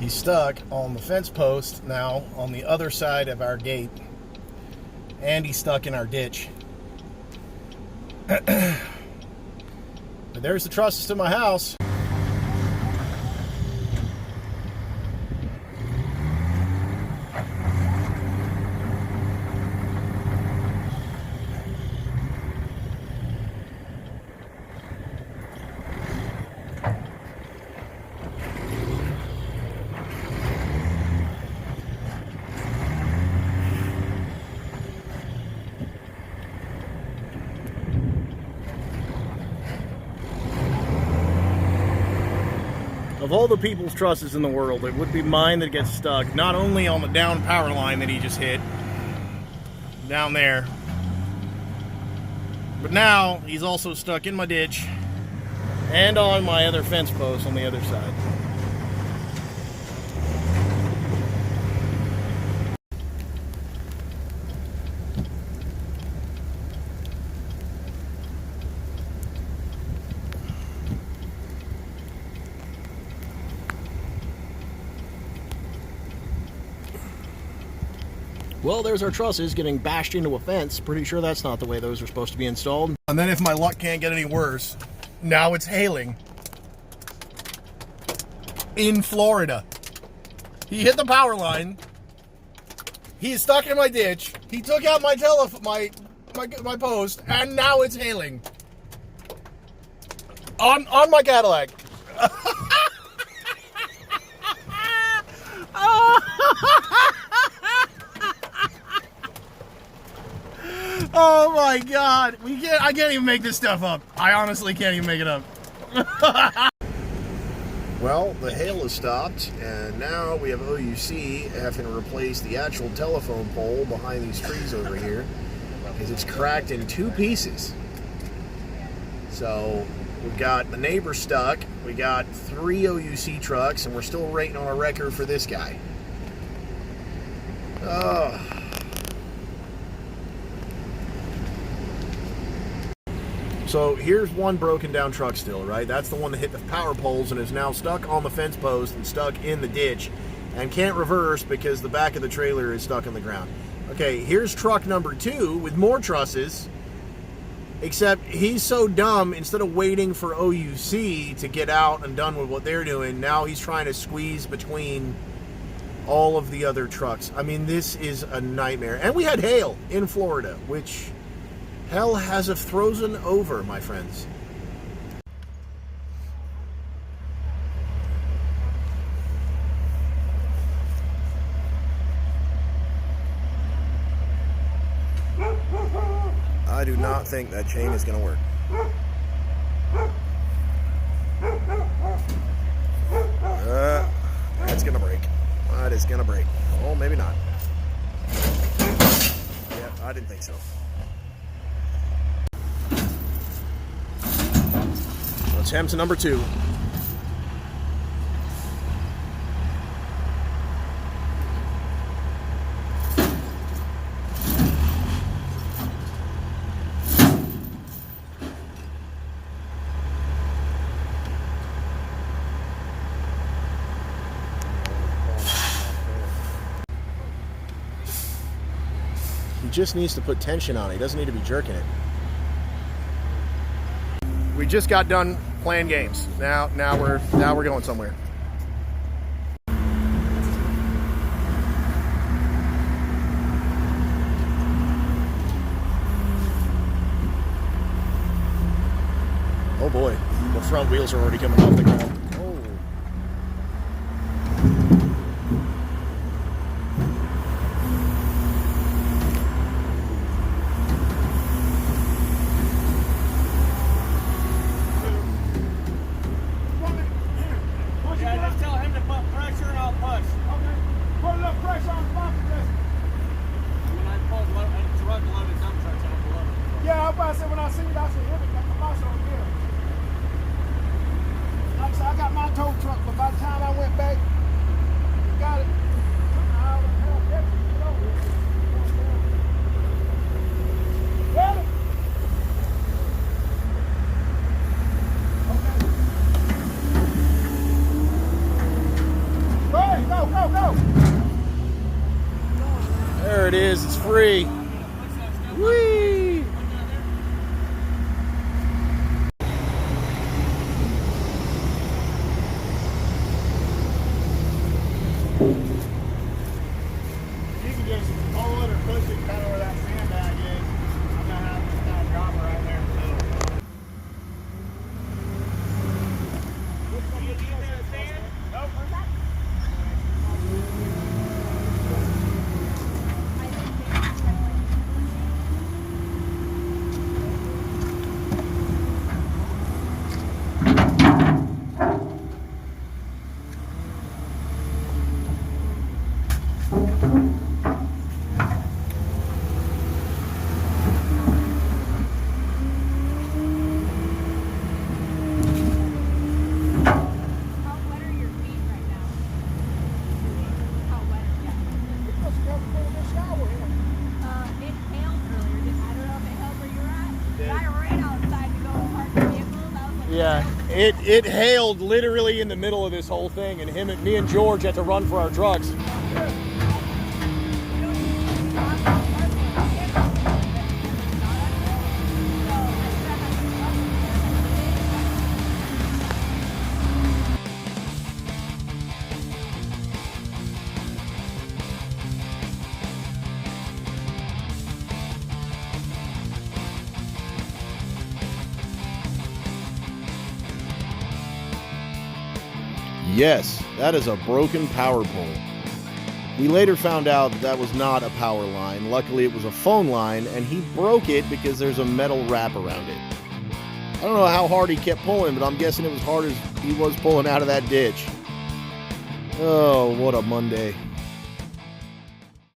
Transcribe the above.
He's stuck on the fence post now on the other side of our gate, and he's stuck in our ditch. But there's the trusses to my house. Of all the people's trusses in the world, it would be mine that gets stuck, not only on the down power line that he just hit, down there, but now he's also stuck in my ditch and on my other fence post on the other side. Well, there's our trusses getting bashed into a fence. Pretty sure that's not the way those are supposed to be installed. And then if my luck can't get any worse, now it's hailing in Florida. He hit the power line. He's stuck in my ditch. He took out my my post, and now it's hailing on my Cadillac. Oh my God! I can't even make this stuff up. I honestly can't even make it up. Well, the hail has stopped, and now we have OUC having to replace the actual telephone pole behind these trees over here because it's cracked in two pieces. So we've got the neighbor stuck. We got 3 OUC trucks, and we're still waiting on a wrecker for this guy. Oh. So here's one broken down truck still, right? That's the one that hit the power poles and is now stuck on the fence post and stuck in the ditch and can't reverse because the back of the trailer is stuck in the ground. Okay, here's truck number 2 with more trusses, except he's so dumb, instead of waiting for OUC to get out and done with what they're doing, now he's trying to squeeze between all of the other trucks. I mean, this is a nightmare. And we had hail in Florida, which... hell has frozen over, my friends. I do not think that chain is going to work. That's going to break. That is going to break. Oh, maybe not. Yeah, I didn't think so. Let's hem to number 2. He just needs to put tension on it. He doesn't need to be jerking it. We just got done playing games. Now we're going somewhere. Oh boy, the front wheels are already coming off the ground. Hey! There it is. It's free. Whee! You can just pull it or push it kind of where that sandbag is. I'm gonna have this kind of dropper right there in the middle. Yeah, it hailed literally in the middle of this whole thing, and me and George had to run for our trucks. Yes, that is a broken power pole. We later found out that was not a power line. Luckily, it was a phone line, and he broke it because there's a metal wrap around it. I don't know how hard he kept pulling, but I'm guessing it was hard as he was pulling out of that ditch. Oh, what a Monday.